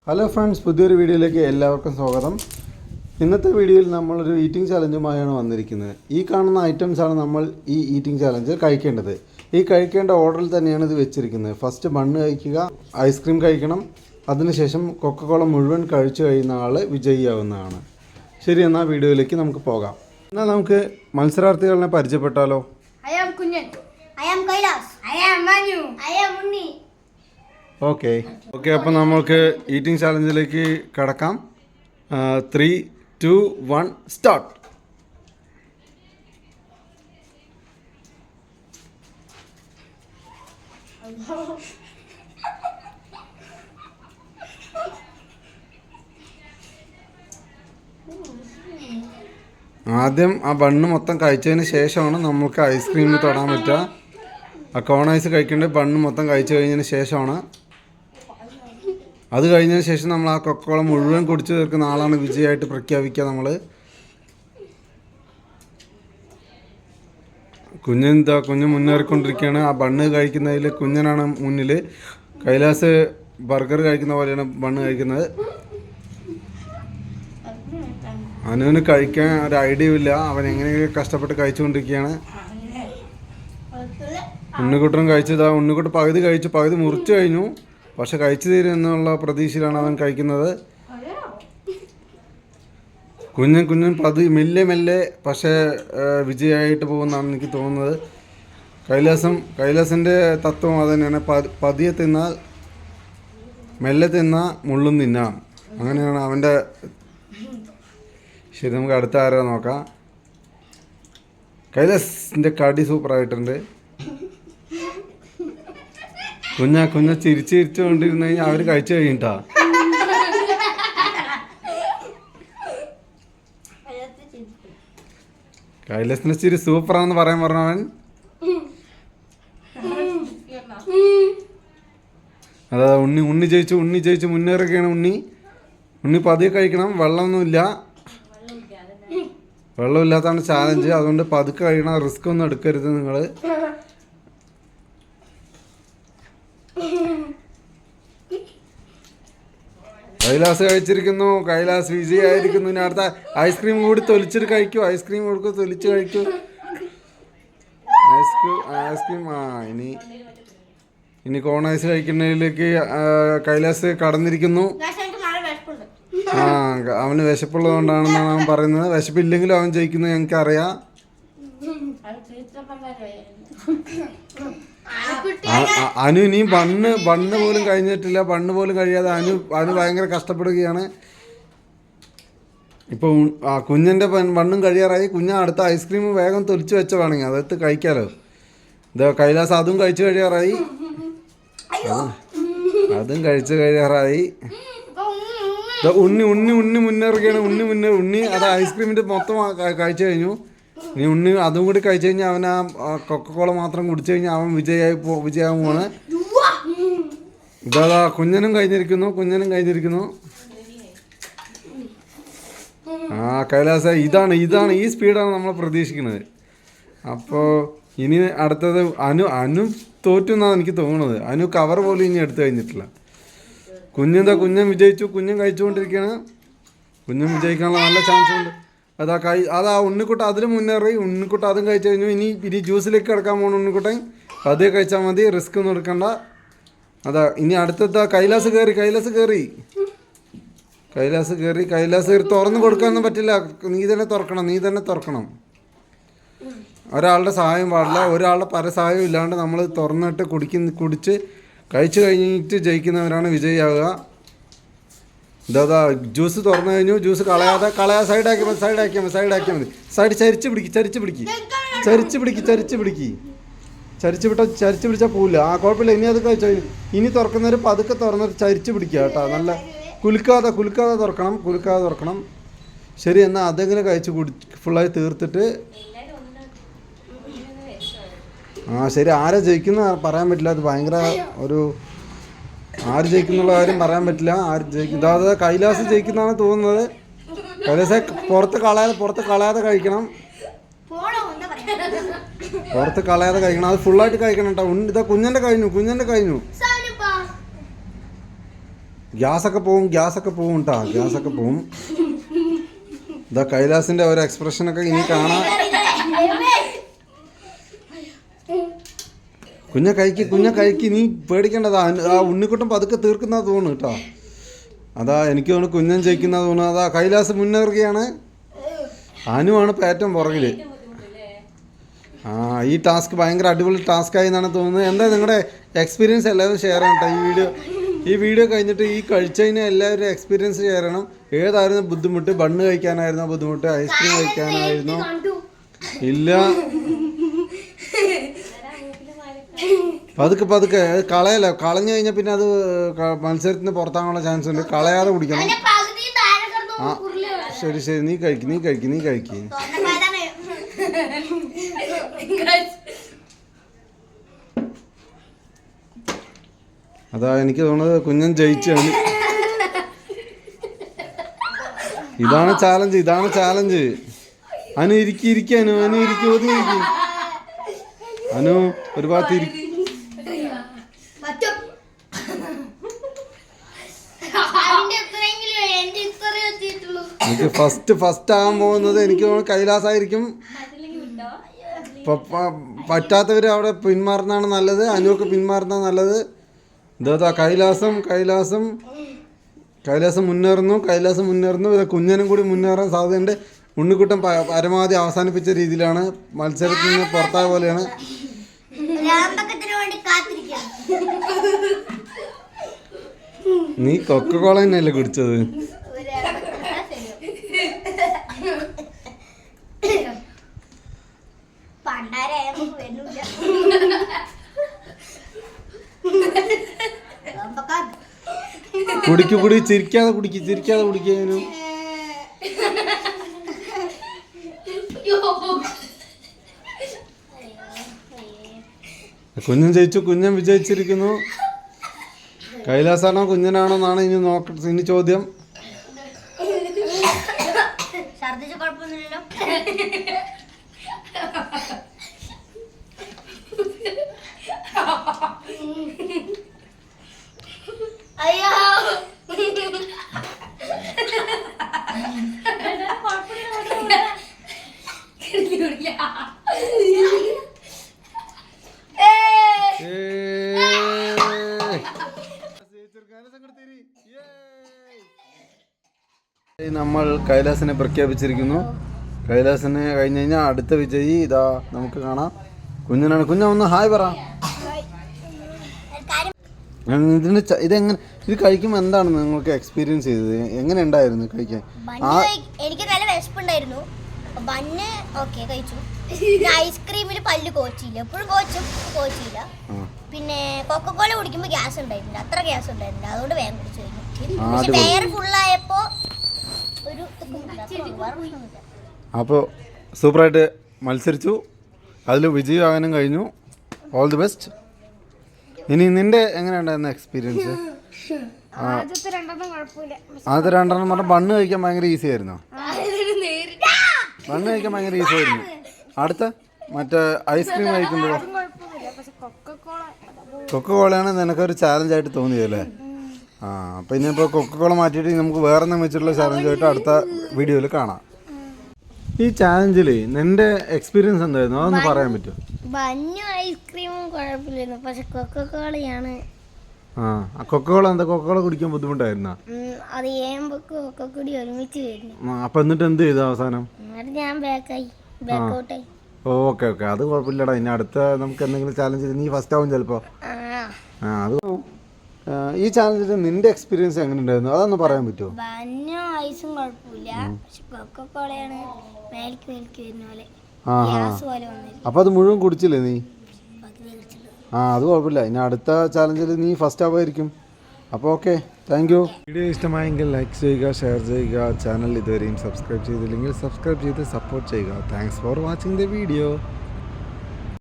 Hello friends, പുതിയൊരു വീഡിയോയിലേക്ക് എല്ലാവർക്കും സ്വാഗതം. ഇന്നത്തെ വീഡിയോയിൽ നമ്മളൊരു ഈറ്റിംഗ് ചലഞ്ചുമായാണ് വന്നിരിക്കുന്നത്. ഈ കാണുന്ന ഐറ്റംസാണ് നമ്മൾ ഈ ഈറ്റിംഗ് ചലഞ്ച് കഴിക്കേണ്ടത്. ഈ കഴിക്കേണ്ട ഓർഡറിൽ തന്നെയാണ് ഇത് വെച്ചിരിക്കുന്നത്. ഫസ്റ്റ് ബണ്ണ് കഴിക്കുക, ഐസ്ക്രീം കഴിക്കണം, അതിനുശേഷം കൊക്കക്കോള മുഴുവൻ കഴിച്ചു കഴിയുന്ന ആൾ വിജയിയാവുന്നതാണ്. ശരി, എന്നാൽ വീഡിയോയിലേക്ക് നമുക്ക് പോകാം. എന്നാൽ നമുക്ക് മത്സരാർത്ഥികളെ പരിചയപ്പെട്ടാലോ? I am Kunjan. I am Kailas. I am Manu. I am Unni. Okay, അപ്പോൾ നമുക്ക് ഈറ്റിംഗ് ചാലഞ്ചിലേക്ക് കടക്കാം. 3, 2, 1 സ്റ്റാർട്ട്. ആദ്യം ആ ബണ്ണ് മൊത്തം കഴിച്ചതിന് ശേഷമാണ് നമുക്ക് ഐസ്ക്രീമിൽ തൊടാൻ പറ്റുക. ആ കോൺ ഐസ് കഴിക്കേണ്ടത് ബണ്ണ് മൊത്തം കഴിച്ചു കഴിഞ്ഞതിന് ശേഷമാണ്. അത് കഴിഞ്ഞതിന് ശേഷം നമ്മൾ ആ കൊക്കക്കോള മുഴുവൻ കുടിച്ചു തീർക്കുന്ന ആളാണ് വിജയമായിട്ട് പ്രഖ്യാപിക്കുക. നമ്മൾ കുഞ്ഞ് മുന്നേറിക്കൊണ്ടിരിക്കുകയാണ്. ആ ബണ്ണ് കഴിക്കുന്നതിൽ കുഞ്ഞനാണ് മുന്നിൽ. കൈലാസ് ബർഗർ കഴിക്കുന്ന പോലെയാണ് ബണ്ണ് കഴിക്കുന്നത്. അനുവിന് കഴിക്കാൻ ഒരു ഐഡിയ ഇല്ല. അവൻ എങ്ങനെയൊക്കെ കഷ്ടപ്പെട്ട് കഴിച്ചുകൊണ്ടിരിക്കുകയാണ്. ഉണ്ണിക്കുട്ടനും കഴിച്ചതാ. ഉണ്ണിക്കുട്ടൻ പകുതി കഴിച്ചു, പകുതി മുറിച്ചു കഴിഞ്ഞു. പക്ഷെ കഴിച്ചു തീരും എന്നുള്ള പ്രതീക്ഷയിലാണ് അവൻ കഴിക്കുന്നത്. കുഞ്ഞൻ മെല്ലെ പക്ഷേ വിജയമായിട്ട് പോകുന്നതാണ് എനിക്ക് തോന്നുന്നത്. കൈലാസിൻ്റെ തത്വം അത് തന്നെയാണ്. പതിയെ തിന്നാൽ മെല്ലെ തിന്നാൽ മുള്ളും തിന്നാം, അങ്ങനെയാണ് അവൻ്റെ. ശരി, നമുക്ക് അടുത്ത ആരാ നോക്കാം. കൈലാസിൻ്റെ കടി സൂപ്പറായിട്ടുണ്ട്. കുഞ്ഞ ചിരിച്ചു കൊണ്ടിരുന്നു കഴിഞ്ഞാൽ അവർ കഴിച്ചു കഴിഞ്ഞിട്ടാ. കൈലാസിന്റെ ചിരി സൂപ്പറാണെന്ന് പറയാൻ പറഞ്ഞവൻ. അതാ ഉണ്ണി ജയിച്ചു മുന്നേറുകയാണ്. ഉണ്ണി പതിയെ കഴിക്കണം. വെള്ളമില്ലാത്തതാണ് ചാലഞ്ച്. അതുകൊണ്ട് പതുക്കെ കഴിക്കണം. റിസ്ക് ഒന്നും എടുക്കരുത് നിങ്ങൾ. കൈലാസ് കഴിച്ചിരിക്കുന്നു. കൈലാസ് വിജയായിരിക്കുന്നു. ഇനി അടുത്ത ഐസ്ക്രീം കൂടി തൊലിച്ചിട്ട് കഴിക്കൂ. ഐസ്ക്രീം കൊടുക്കും, തൊലിച്ച് കഴിക്കൂ. ഐസ്ക്രീം ഇനി കോൺ ഐസ് കഴിക്കുന്നതിലേക്ക് കൈലാസ് കടന്നിരിക്കുന്നു. അവന് വിശപ്പുള്ളത് കൊണ്ടാണെന്നാണ് അവൻ പറയുന്നത്. വിശപ്പില്ലെങ്കിലും അവൻ ജയിക്കുന്നത് ഞങ്ങൾക്കറിയാം. അനു ഇനിയും ബണ്ണ് പോലും കഴിഞ്ഞിട്ടില്ല. ബണ്ണ് പോലും കഴിയാതെ അനു ഭയങ്കര കഷ്ടപ്പെടുകയാണ്. ഇപ്പോൾ കുഞ്ഞൻ്റെ ബണ്ണും കഴിയാറായി. അടുത്ത ഐസ്ക്രീം വേഗം തൊലിച്ച് വെച്ച വേണമെങ്കിൽ അതെടുത്ത് കഴിക്കാമല്ലോ. ഇതാ കൈലാസ് അതും കഴിച്ച് കഴിയാറായി. ഉണ്ണി മുന്നേറുകയാണ്. ഉണ്ണി അത് ഐസ്ക്രീമിൻ്റെ മൊത്തം കഴിച്ചു കഴിഞ്ഞു. ഇനി ഉണ്ണി അതും കൂടി കഴിച്ചു കഴിഞ്ഞാൽ അവൻ ആ കൊക്കക്കോള മാത്രം കുടിച്ചു കഴിഞ്ഞാൽ അവൻ വിജയാകുമാണ്. ഇതാ കുഞ്ഞനും കഴിഞ്ഞിരിക്കുന്നു. കൈലാസ ഇതാണ് ഈ സ്പീഡാണ് നമ്മൾ പ്രതീക്ഷിക്കുന്നത്. അപ്പോൾ ഇനി അടുത്തത് അനു തോറ്റു എന്നാണ് എനിക്ക് തോന്നുന്നത്. അനു കവർ പോലും ഇനി എടുത്തു കഴിഞ്ഞിട്ടില്ല. കുഞ്ഞൻ വിജയിച്ചു. കുഞ്ഞൻ കഴിച്ചുകൊണ്ടിരിക്കുകയാണ്. കുഞ്ഞൻ വിജയിക്കാനുള്ള നല്ല ചാൻസ് ഉണ്ട്. അതാ ഉണ്ണിക്കുട്ട അതിൽ മുന്നേറി. ഉണ്ണിക്കുട്ട അതും കഴിച്ചു കഴിഞ്ഞു. ഇനി ജ്യൂസിലേക്ക് കിടക്കാൻ പോകണം ഉണ്ണിക്കുട്ടൻ. അതേ കഴിച്ചാൽ മതി, റിസ്ക് ഒന്നും എടുക്കണ്ട. അതാ ഇനി അടുത്തതാ കൈലാസ് കയറി. തുറന്നു കൊടുക്കാനൊന്നും പറ്റില്ല. നീ തന്നെ തുറക്കണം. ഒരാളുടെ സഹായം പാടില്ല. ഒരാളുടെ പരസഹായം ഇല്ലാണ്ട് നമ്മൾ തുറന്നിട്ട് കുടിച്ച് കഴിച്ചു കഴിഞ്ഞിട്ട് ജയിക്കുന്നവരാണ് വിജയിയാവുക. ഇതാ ജ്യൂസ് തുറന്നു കഴിഞ്ഞു. ജ്യൂസ് കളയാതെ സൈഡാക്കിയാൽ മതി. സൈഡ് ചരിച്ച് പിടിച്ചാൽ പോവില്ല. കുഴപ്പമില്ല. ഇനി അത് കഴിച്ചു. ഇനി തുറക്കുന്നവർ പതുക്കെ തുറന്നിട്ട് ചരിച്ച് പിടിക്കുക കേട്ടോ. നല്ല കുലുക്കാതെ തുറക്കണം. ശരി, എന്നാൽ അതെങ്ങനെ കഴിച്ച് ഫുള്ളായി തീർത്തിട്ട് ശരി. ആരാ ജയിക്കുന്ന പറയാൻ പറ്റില്ല. അത് ഭയങ്കര ആര് ജയിക്കുന്നുള്ള കാര്യം പറയാൻ പറ്റില്ല. ഇതാ കൈലാസ് ജയിക്കുന്നതാണ് തോന്നുന്നത്. കൈലാസെ പുറത്ത് കളയാതെ കഴിക്കണം. അത് ഫുള്ളായിട്ട് കഴിക്കണം കേട്ടോ. ഇതാ കുഞ്ഞൻ്റെ കഴിഞ്ഞു. ഗ്യാസൊക്കെ പോവും കേട്ടോ, ഗ്യാസൊക്കെ പോവും. ഇതാ കൈലാസിന്റെ ഒരു എക്സ്പ്രഷനൊക്കെ ഇനി കാണാം. കുഞ്ഞ കഴിക്ക്, നീ പേടിക്കേണ്ടതാ. ആ ഉണ്ണിക്കുട്ടൻ പതുക്കെ തീർക്കുന്ന തോന്നുന്നു കേട്ടോ. അതാ എനിക്ക് തോന്നുന്നു കുഞ്ഞൻ ജയിക്കുന്ന തോന്നുന്നു. അതാ കൈലാസ് മുന്നേറുകയാണ്, അനുവാണ് ഏറ്റവും പുറകില്. ഈ ടാസ്ക് ഭയങ്കര അടിപൊളി ടാസ്ക്കായി എന്നാണ് തോന്നുന്നത്. എന്താ നിങ്ങളുടെ എക്സ്പീരിയൻസ് എല്ലാവരും ഷെയർ ചെയ്യണം കേട്ടോ. ഈ വീഡിയോ കഴിഞ്ഞിട്ട് ഈ കഴിച്ചതിന് എല്ലാവരും എക്സ്പീരിയൻസ് ഷെയർ ചെയ്യണം. ഏതായിരുന്നു ബുദ്ധിമുട്ട്? ബണ്ണ് കഴിക്കാനായിരുന്നോ ബുദ്ധിമുട്ട്? ഐസ്ക്രീം കഴിക്കാനായിരുന്നോ? ഇല്ല, പതുക്കെ കളഞ്ഞു കഴിഞ്ഞാൽ പിന്നെ അത് മത്സരത്തിന് പുറത്താകാനുള്ള ചാൻസ് ഉണ്ട്. കളയാതെ കുടിക്കണം. ആ ശരി, നീ കഴിക്ക്. അതാ എനിക്ക് തോന്നുന്നത് കുഞ്ഞൻ ജയിച്ചാണ്. ഇതാണ് ചാലഞ്ച്. അനു ഇരിക്കാനു, അനു ഒരു ഭാഗത്ത് എനിക്ക് ഫസ്റ്റ് ആകാൻ പോകുന്നത് എനിക്ക് തോന്നുന്നു കൈലാസായിരിക്കും. പറ്റാത്തവർ അവിടെ പിന്മാറുന്നതാണ് നല്ലത്. അനുവൊക്കെ പിന്മാറുന്നതാണ് നല്ലത്. ഇതാ കൈലാസം മുന്നേറുന്നു. കുഞ്ഞനും കൂടി മുന്നേറാൻ സാധ്യതയുണ്ട്. ഉണ്ണിക്കുട്ടൻ പരമാവധി അവസാനിപ്പിച്ച രീതിയിലാണ്. മത്സരത്തിൽ നിന്ന് പുറത്തായ പോലെയാണ്. നീ കൊക്കക്കോള തന്നെയല്ലേ കുടിച്ചത്? കുടി ചിരിക്കാതെ കുടിക്കാനും. കുഞ്ഞൻ വിജയിച്ചിരിക്കുന്നു. കൈലാസാണോ കുഞ്ഞനാണോ എന്നാണ് ഇനി ചോദ്യം. നമ്മൾ കൈലാസിനെ പ്രഖ്യാപിച്ചിരിക്കുന്നു. കൈലാസിനെ കഴിഞ്ഞ് കഴിഞ്ഞാൽ അടുത്ത വിജയി ഇതാ നമുക്ക് കാണാം. കുഞ്ഞനാണ്. ഒന്ന് ഹായ് പറ. ഇത് കഴിക്കുമ്പോൾ എന്താണ് നിങ്ങൾക്ക് എക്സ്പീരിയൻസ് ചെയ്തത്? എങ്ങനെ ഉണ്ടായിരുന്നു കഴിക്കാൻ? എനിക്ക് നല്ല വിശപ്പുണ്ടായിരുന്നു. ബണ്ണ് ഓക്കെ കഴിച്ചു. ഐസ്ക്രീമിൽ പല്ല് കോച്ചില്ല, എപ്പോഴും കോച്ചില്ല. പിന്നെ കൊക്കക്കോള കുടിക്കുമ്പോൾ ഗ്യാസ് ഉണ്ടായിട്ടില്ല, അത്ര ഗ്യാസ് ഉണ്ടായിരുന്നില്ല, അതുകൊണ്ട് വേഗം കുടിച്ചു കഴിഞ്ഞു. പക്ഷെ വേറെ ഫുള്ളായപ്പോ ഒരു അപ്പോൾ സൂപ്പറായിട്ട് മത്സരിച്ചു, അതിൽ വിജയമാകാനും കഴിഞ്ഞു. All the best. ഇനി നിന്റെ എങ്ങനെ ഉണ്ടായിരുന്ന എക്സ്പീരിയൻസ്? ആദ്യത്തെ രണ്ടെണ്ണം പറഞ്ഞാൽ ബണ്ണ് കഴിക്കാൻ ഭയങ്കര ഈസി ആയിരുന്നു. അടുത്ത മറ്റേ ഐസ്ക്രീം കഴിക്കുമ്പോഴോ? കൊക്കക്കോളയാണ് നിനക്കൊരു ചാലഞ്ചായിട്ട് തോന്നിയതല്ലേ? അപ്പം ഇനിയിപ്പോൾ കൊക്കക്കോള മാറ്റിയിട്ട് നമുക്ക് വേറെ എന്തെങ്കിലും വെച്ചിട്ടുള്ള ചാലഞ്ചായിട്ട് അടുത്ത വീഡിയോയിൽ കാണാം. ഈ ചാലഞ്ചിൽ നിന്റെ എക്സ്പീരിയൻസ് എന്തായിരുന്നു? അതൊന്ന് പറയാൻ പറ്റുമോ? ബന്നും ഐസ്ക്രീമും കുഴപ്പമില്ലായിരുന്നു, പക്ഷെ കൊക്കക്കോളയാണ്. കൊക്കക്കോള എന്താ? കൊക്കക്കോള കുടിക്കാൻ ബുദ്ധിമുട്ടായിരുന്നോ? അത് ഏമ്പൊക്കെ കൊക്കക്കൂടി ഒരുമിച്ച് വരുന്നു. അപ്പൊ എന്നിട്ട് എന്ത് ചെയ്തു അവസാനം? ഞാൻ ബാക്കായി. ഓക്കെ അത് കുഴപ്പമില്ലടാ. ഇനി അടുത്ത നമുക്ക് എന്തെങ്കിലും ചാലഞ്ച് നീ ഫസ്റ്റ് ആവും ചിലപ്പോ. അത് ഈ ചാലഞ്ചിൽ നിന്റെ എക്സ്പീരിയൻസ് എങ്ങനെ ഉണ്ടായിരുന്നു? അതൊന്ന് പറയാൻ പറ്റുമോ? ബന്നും ഐസും കുഴപ്പമില്ല, പക്ഷെ കൊക്കക്കോളയാണ് മേൽക്ക് വരുന്ന പോലെ. അപ്പൊ അത് മുഴുവൻ കുടിച്ചില്ലേ നീ? അത് കുഴപ്പമില്ല. ഇനി അടുത്ത ചാലഞ്ചിൽ നീ ഫസ്റ്റ് ആവുമായിരിക്കും. അപ്പോൾ ഓക്കെ, താങ്ക് യു. വീഡിയോ ഇഷ്ടമായെങ്കിൽ ലൈക്ക് ചെയ്യുക, ഷെയർ ചെയ്യുക. ചാനൽ ഇതുവരെയും സബ്സ്ക്രൈബ് ചെയ്തില്ലെങ്കിൽ സബ്സ്ക്രൈബ് ചെയ്ത് സപ്പോർട്ട് ചെയ്യുക. Thanks for watching the video.